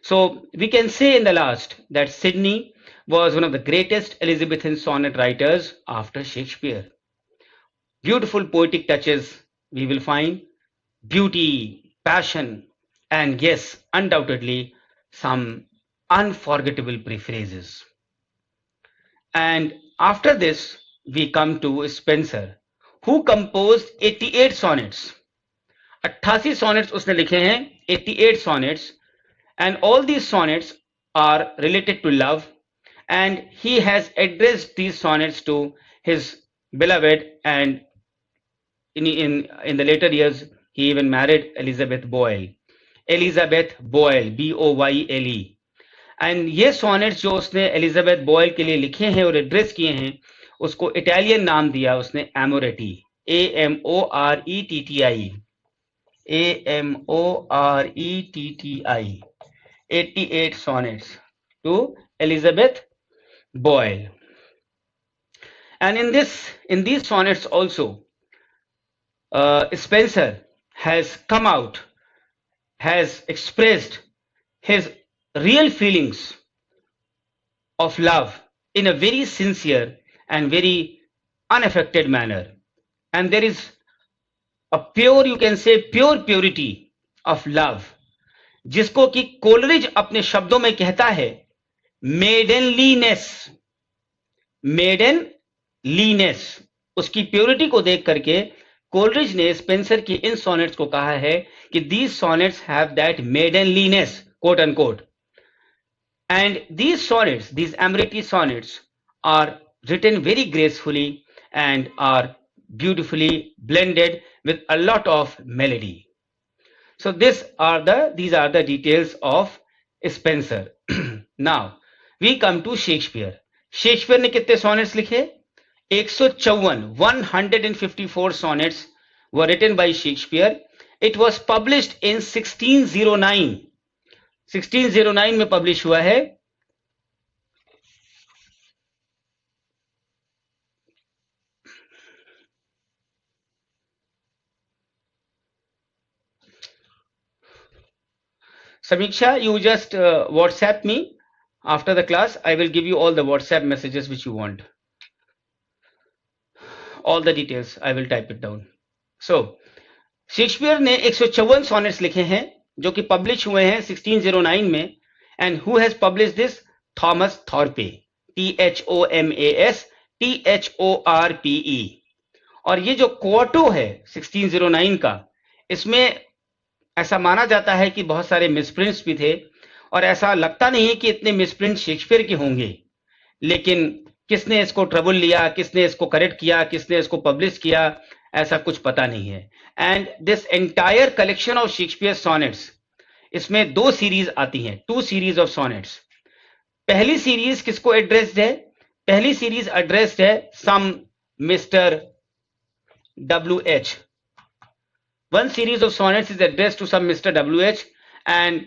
सो we can say in the last that Sidney was one of the greatest Elizabethan sonnet writers after Shakespeare. Beautiful poetic touches we will find, beauty, passion, and yes, undoubtedly some unforgettable prephrases. And after this, we come to Spenser, who composed 88 sonnets. 88 sonnets उसने लिखे हैं, 88 sonnets, and all these sonnets are related to love, and he has addressed these sonnets to his beloved, and in the later years he even married Elizabeth Boyle, Boyle, and ये sonnets जो उसने Elizabeth boil के लिए लिखे हैं और address किए हैं, उसको इटालियन नाम दिया उसने एमोरेटी, AMORETTI, 88 sonnets to Elizabeth Boyle. And in these sonnets also, Spenser has come out, has expressed his real feelings of love in a very sincere and very unaffected manner. And there is a pure, you can say pure purity of love, जिसको कि Coleridge अपने शब्दों में कहता है मेडनलीनेस। उसकी purity को देख करके कोलरिज ने स्पेंसर की इन सोनेट्स को कहा है कि these sonnets have that maidenliness, quote unquote. And these sonnets, these Amriti sonnets, are written very gracefully and are beautifully blended with a lot of melody. So these are the details of Spenser. Now we come to Shakespeare. Shakespeare ने कितने sonnets लिखे? 154 sonnets were written by Shakespeare. It was published in 1609. 1609 में publish हुआ है। Samiksha, you just WhatsApp me After the class, I will give you all the WhatsApp messages which you want. All the details, I will type it down. So, Shakespeare ने 154 sonnets लिखे हैं जो कि publish हुए हैं 1609 में. And who has publish this? Thomas Thorpe. THOMAS THORPE. और ये जो क्वार्टो है 1609 का, इसमें ऐसा माना जाता है कि बहुत सारे मिसप्रिंट्स भी थे, और ऐसा लगता नहीं कि इतने मिसप्रिंट शेक्सपियर के होंगे. लेकिन किसने इसको ट्रबल लिया, किसने इसको करेक्ट किया, किसने इसको पब्लिश किया, ऐसा कुछ पता नहीं है. And this entire collection of Shakespeare sonnets, इसमें 2 सीरीज आती हैं, 2 सीरीज ऑफ सॉनेट्स. पहली सीरीज किसको एड्रेस्ड है? पहली सीरीज एड्रेस्ड है सम mister WH. One series of sonnets is addressed to some Mr. WH and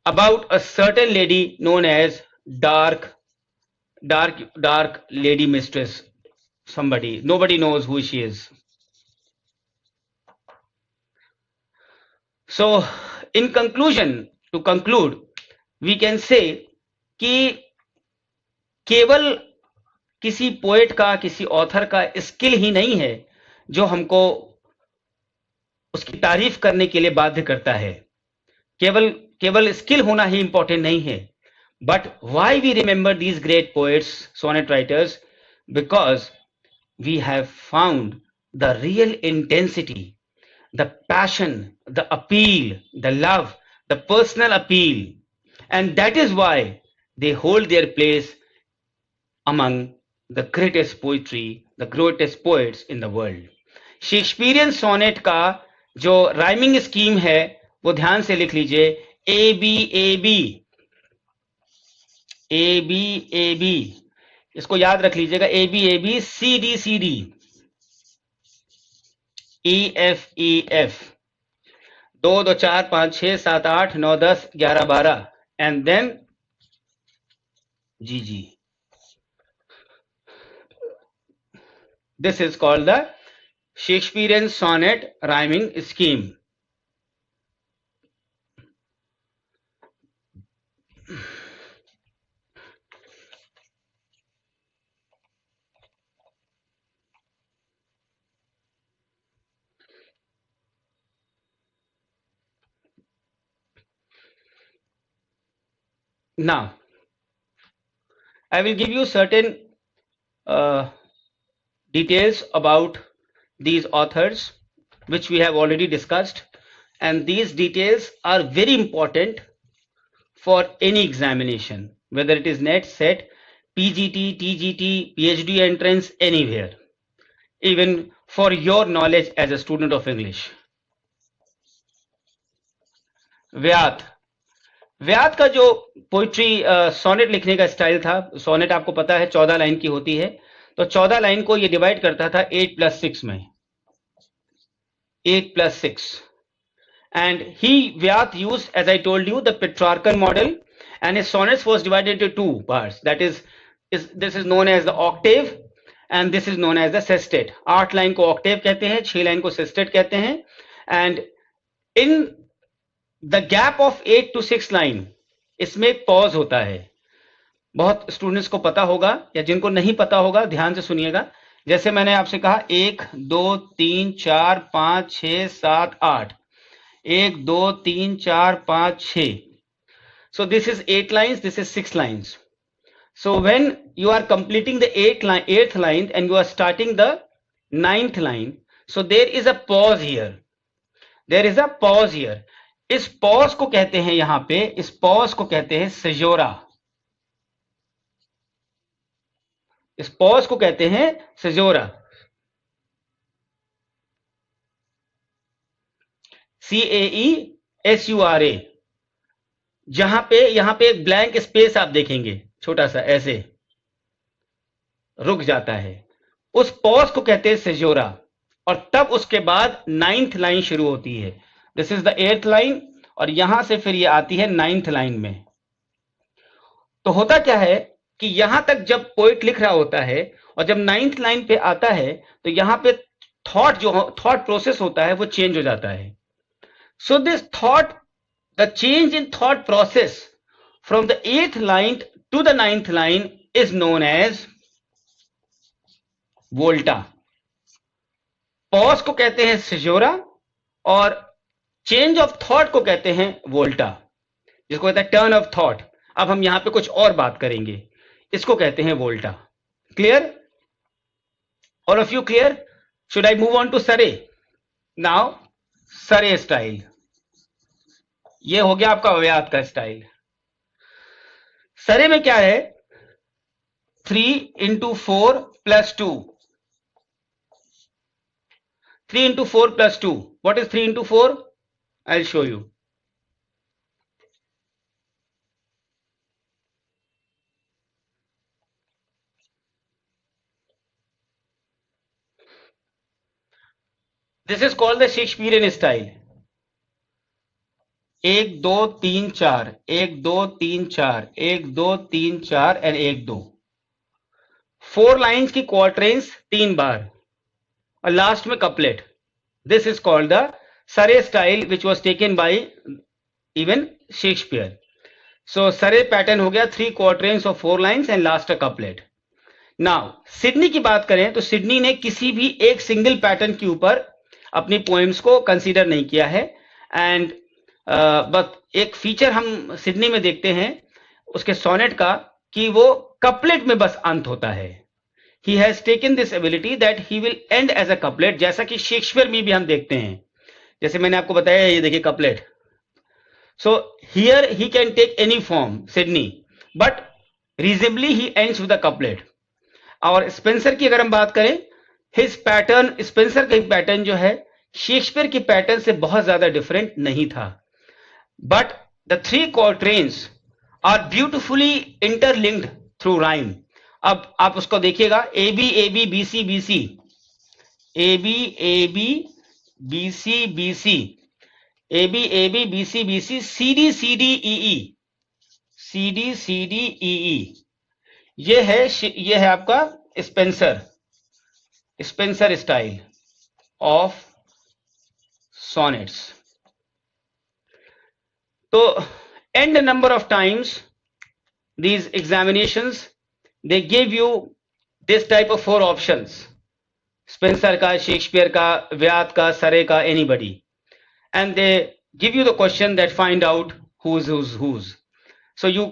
about a certain lady known as dark lady mistress. Somebody, nobody knows who she is. So in conclusion, to conclude, we can say कि केवल किसी poet का, किसी author का skill ही नहीं है जो हमको उसकी तारीफ करने के लिए बाध्य करता है. केवल स्किल होना ही इंपॉर्टेंट नहीं है. But why we remember these great poets, sonnet writers? Because we have found the real intensity, the passion, the appeal, the love, the personal appeal, and that is why they hold their place among the greatest poetry, the greatest poets in the world. Shakespearean sonnet का जो rhyming scheme है वो ध्यान से लिख लीजिए. ABAB, ABAB, इसको याद रख लीजिएगा. ABAB, CDCD, EFEF, 2 2 4 5 6 7 8 9 10 11 12, and then GG. This is called the Shakespearean sonnet rhyming scheme. Now, I will give you certain details about these authors which we have already discussed, and these details are very important for any examination, whether it is NET, SET, PGT, TGT, PhD entrance, anywhere, even for your knowledge as a student of English. व्यात का जो poetry sonnet लिखने का style था, sonnet आपको पता है 14 line की होती है, तो 14 लाइन को ये डिवाइड करता था 8+6 में, 8+6. And Wyatt used, as I told you, the Petrarchan model, and his sonnets was divided into 2 parts. That is this is known as the octave and this is known as the sestet. 8 line को octave कहते हैं, 6 line को sestet कहते हैं. And in the gap of 8 to 6 line, इसमें एक pause होता है. बहुत स्टूडेंट्स को पता होगा, या जिनको नहीं पता होगा ध्यान से सुनिएगा. जैसे मैंने आपसे कहा 1 2 3 4 5 6 7 8, 1 2 3 4 5 6. So this is 8 lines, this is 6 lines. So when you are completing the 8th line and you are starting the 9th line, so there is a pause here. There is a pause here. इस pause को कहते हैं, यहां पे इस pause को कहते हैं सेजोरा. इस पॉज को कहते हैं सेजोरा. CAESURA. यहां पे एक ब्लैंक स्पेस आप देखेंगे, छोटा सा ऐसे रुक जाता है, उस पॉज को कहते हैं सेजोरा. और तब उसके बाद 9th लाइन शुरू होती है. This is the 8th line, और यहां से फिर ये आती है 9th लाइन में. तो होता क्या है कि यहां तक जब पोइट लिख रहा होता है और जब 9th लाइन पे आता है तो यहां पे थॉट प्रोसेस होता है वो चेंज हो जाता है. So this thought, the change in thought process from the 8th line to the ninth line is known as volta. Pause को कहते हैं सिजोरा और चेंज ऑफ थॉट को कहते हैं वोल्टा, जिसको कहते हैं टर्न ऑफ थॉट. अब हम यहां पे कुछ और बात करेंगे, इसको कहते हैं volta. Clear? All of you clear? Should I move on to Surrey? Now Surrey style. ये हो गया आपका व्यात का स्टाइल. सरे में क्या है? 3 into 4 plus 2. 3 into 4 plus 2. What is 3 into 4? I'll show you. This is called the Shakespearean style. 1 2 3 4, 1 2 3 4, 1 2 3 4 and 1 2. 4 lines की क्वार्टरेंस 3 बार और लास्ट में couplet. This is called the Surrey style which was taken by even Shakespeare. So Surrey pattern हो गया 3 quatrains और 4 lines and last a couplet. Now Sidney की बात करें तो सिडनी ने किसी भी एक सिंगल पैटर्न के ऊपर अपनी पोएम्स को कंसीडर नहीं किया है. एंड बस एक फीचर हम सिडनी में देखते हैं उसके सोनेट का कि वो कपलेट में बस अंत होता है. He has taken this ability that he will end as a couplet, जैसा कि शेक्सपियर में भी हम देखते हैं. जैसे मैंने आपको बताया, ये देखिए couplet. So here he can take any form, Sydney, but reasonably he ends with a couplet. और स्पेंसर की अगर हम बात करें, his pattern, स्पेंसर का पैटर्न जो है शेक्सपियर की पैटर्न से बहुत ज्यादा डिफरेंट नहीं था. But the 3 quatrains are beautifully interlinked through rhyme. अब आप उसको देखिएगा, A B B C B C, A B C B C, C D E, C D E. ये है आपका स्पेंसर स्टाइल ऑफ सॉनेट्स. तो and number of times these examinations they give you this type of 4 options: Spencer का, Shakespeare का, व्यात का, सरे का, anybody, and they give you the question that find out who's. So you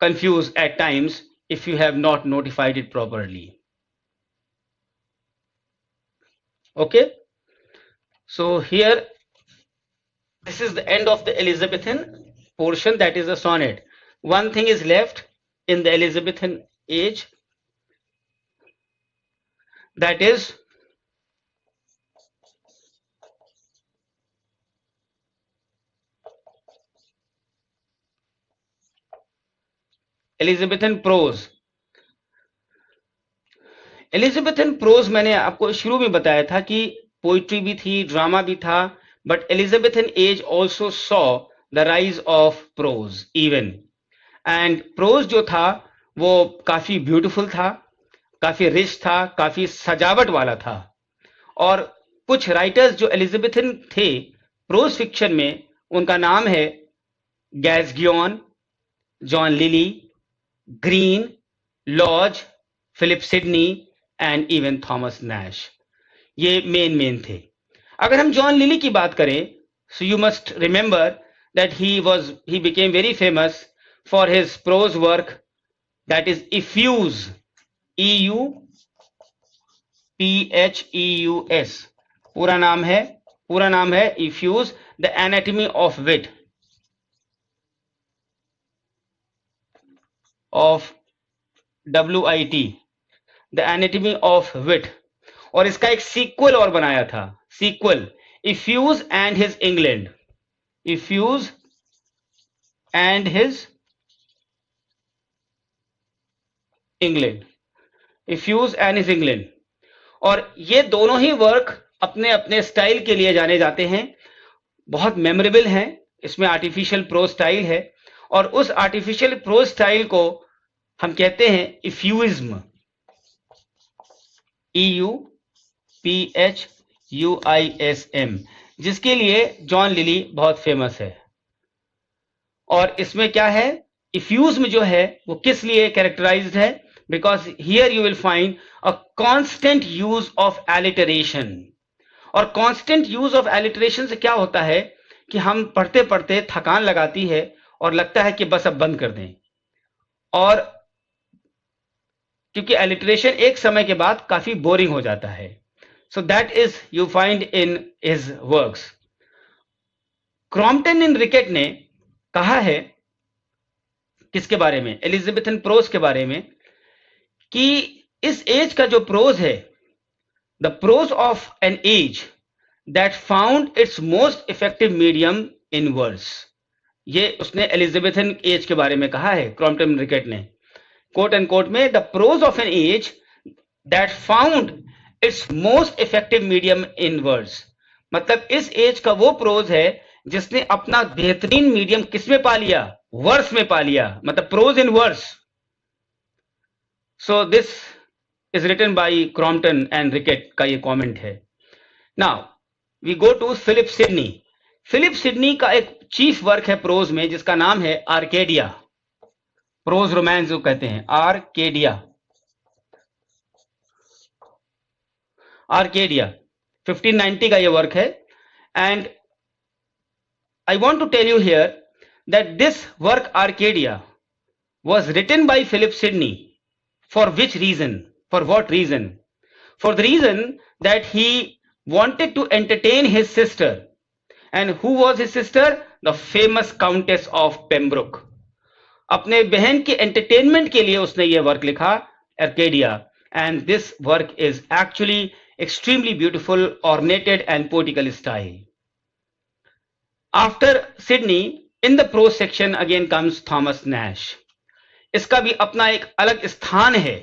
confuse at times if you have not notified it properly. Okay, so here this is the end of the Elizabethan portion, that is the sonnet. One thing is left in the Elizabethan age, that is Elizabethan prose. Elizabethan prose मैंने आपको शुरू में बताया था कि poetry भी थी, drama भी था, but Elizabethan age also saw the rise of prose even. And prose जो था वो काफी ब्यूटीफुल था, काफी रिच था, काफी सजावट वाला था. और कुछ राइटर्स जो एलिजाबेथन थे प्रोज फिक्शन में, उनका नाम है Gascoigne, John Lyly, Greene, Lodge, Philip Sidney and even Thomas Nashe. ये मेन थे. अगर हम जॉन लिली की बात करें, so you must remember that he became very famous for his prose work, that is Euphues, EUPHEUS. पूरा नाम है Euphues, the anatomy of wit, of WIT, the anatomy of wit. और इसका एक सीक्वल और बनाया था, Euphues and his England, Euphues and his England. और ये दोनों ही वर्क अपने अपने स्टाइल के लिए जाने जाते हैं, बहुत मेमोरेबल हैं. इसमें आर्टिफिशियल प्रोज स्टाइल है और उस आर्टिफिशियल प्रोज स्टाइल को हम कहते हैं इफ्यूइज्म, EUPHUISM, जिसके लिए जॉन लिली बहुत फेमस है. और इसमें क्या है, इफ्यूज में जो है वो किस लिए कैरेक्टराइज्ड है? Because here you will find a constant use of alliteration. और कांस्टेंट यूज ऑफ एलिटरेशन से क्या होता है कि हम पढ़ते पढ़ते थकान लगाती है और लगता है कि बस अब बंद कर दें, और क्योंकि एलिटरेशन एक समय के बाद काफी बोरिंग हो जाता है। So that is you find in his works. Crompton and Rickett ने कहा है किसके बारे में? एलिजाबेथन प्रोज के बारे में, कि इस एज का जो प्रोज है, the prose of an age that found its most effective medium in words. ये उसने एलिजाबेथन एज के बारे में कहा है क्रॉम्पटन रिकेट ने, कोट एंड कोट में, the prose of an age that found its most effective medium in words. मतलब इस एज का वो प्रोज है जिसने अपना बेहतरीन मीडियम किसमें पा लिया? वर्स में पा लिया, मतलब prose in verse. So this is written by Crompton and Rickett का ये कमेंट है। Now we go to Philip Sidney. Philip Sidney का एक चीफ वर्क है प्रोज में जिसका नाम है आर्केडिया, प्रोज रोमांस जो कहते हैं, आर्केडिया। आर्केडिया 1590 का ये वर्क है। And I want to tell you here that this work Arcadia was written by Philip Sidney. For which reason? For what reason? For the reason that he wanted to entertain his sister. And who was his sister? The famous Countess of Pembroke. अपने बहन के entertainment के लिए उसने ये work लिखा, Arcadia. And this work is actually extremely beautiful, ornated and poetical style. After Sidney, in the prose section again comes Thomas Nash. इसका भी अपना एक अलग स्थान है।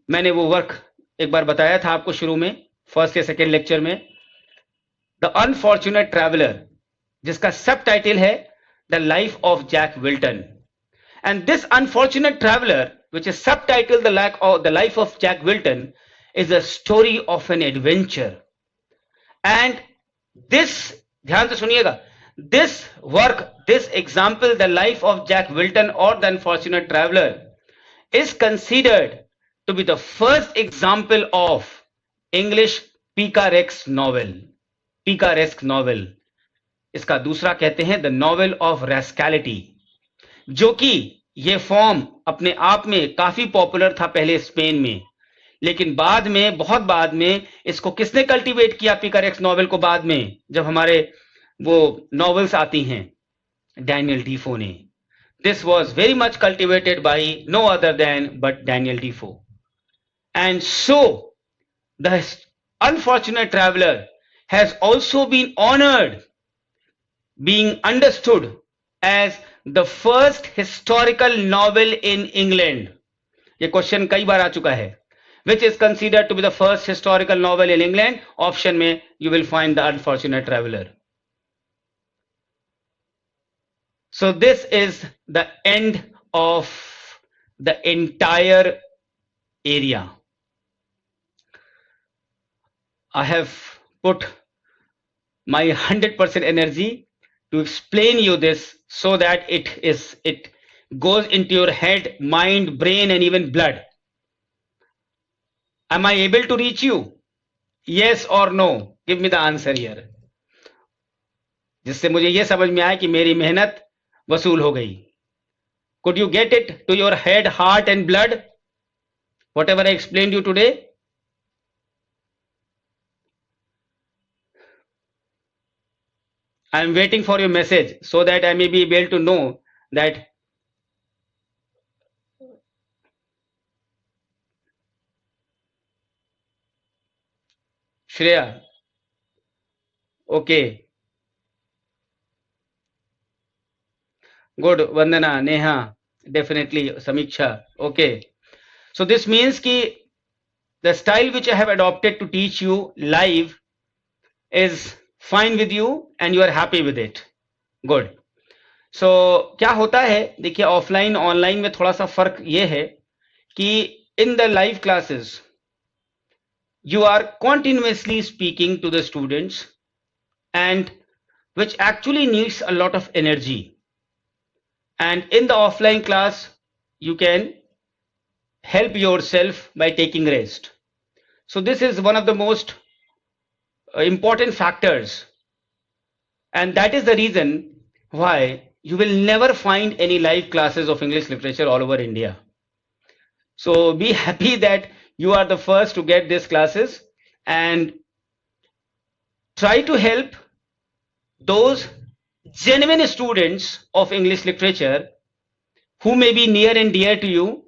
मैंने वो वर्क एक बार बताया था आपको शुरू में, फर्स्ट या सेकेंड लेक्चर में, द अनफॉर्चुनेट ट्रैवलर, जिसका सब टाइटल है the life of Jack Wilton. And this unfortunate traveller which is subtitle the life of Jack Wilton is a story of an adventure. And this, ध्यान से सुनिएगा, this work, this example, the life of Jack Wilton और the unfortunate traveller is considered to be the first example of English picaresque novel. Picaresque novel, इसका दूसरा कहते हैं the novel of रैस्कैलिटी, जो कि ये फॉर्म अपने आप में काफी पॉपुलर था पहले स्पेन में, लेकिन बाद में, बहुत बाद में, इसको किसने कल्टीवेट किया पिकारेस्क नॉवेल को? बाद में जब हमारे वो नॉवेल्स आती हैं डैनियल डीफो ने। This was very much cultivated by no other than but Daniel Defoe. And so the unfortunate traveller has also been honoured, being understood as the first historical novel in England. ये question कई बार आ चुका है। Which is considered to be the first historical novel in England? Option में you will find the Unfortunate Traveler. So this is the end of the entire area. I have put my 100% energy to explain you this so that it goes into your head, mind, brain and even blood. Am I able to reach you? Yes or no? Give me the answer here. जिससे मुझे ये समझ में आए कि मेरी मेहनत वसूल हो गई. Could you get it to your head, heart and blood? Whatever I explained you today? I am waiting for your message so that I may be able to know that Shreya, okay, good. Vandana, Neha, definitely. Samiksha, okay. So this means कि the style which I have adopted to teach you live is fine with you and you are happy with it. Good. So क्या होता है, देखिए offline online में थोड़ा सा फर्क ये है कि in the live classes you are continuously speaking to the students and which actually needs a lot of energy, and in the offline class you can help yourself by taking rest. So this is one of the most important factors, and that is the reason why you will never find any live classes of English literature all over India. So be happy that you are the first to get these classes, and try to help those genuine students of English literature who may be near and dear to you,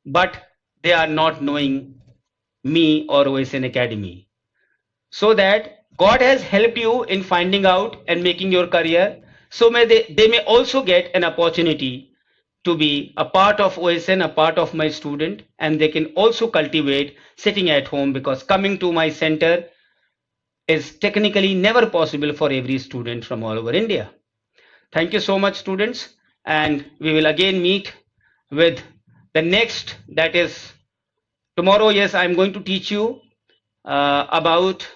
but they are not knowing me or OSN Academy. So that God has helped you in finding out and making your career. So they may also get an opportunity to be a part of OSN, a part of my student, and they can also cultivate sitting at home, because coming to my center is technically never possible for every student from all over India. Thank you so much, students, and we will again meet with the next, that is tomorrow. Yes, I'm going to teach you about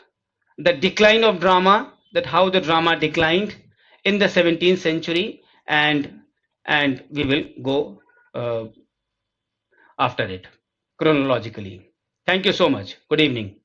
the decline of drama, that how the drama declined in the 17th century, and we will go after it chronologically. Thank you so much. Good evening.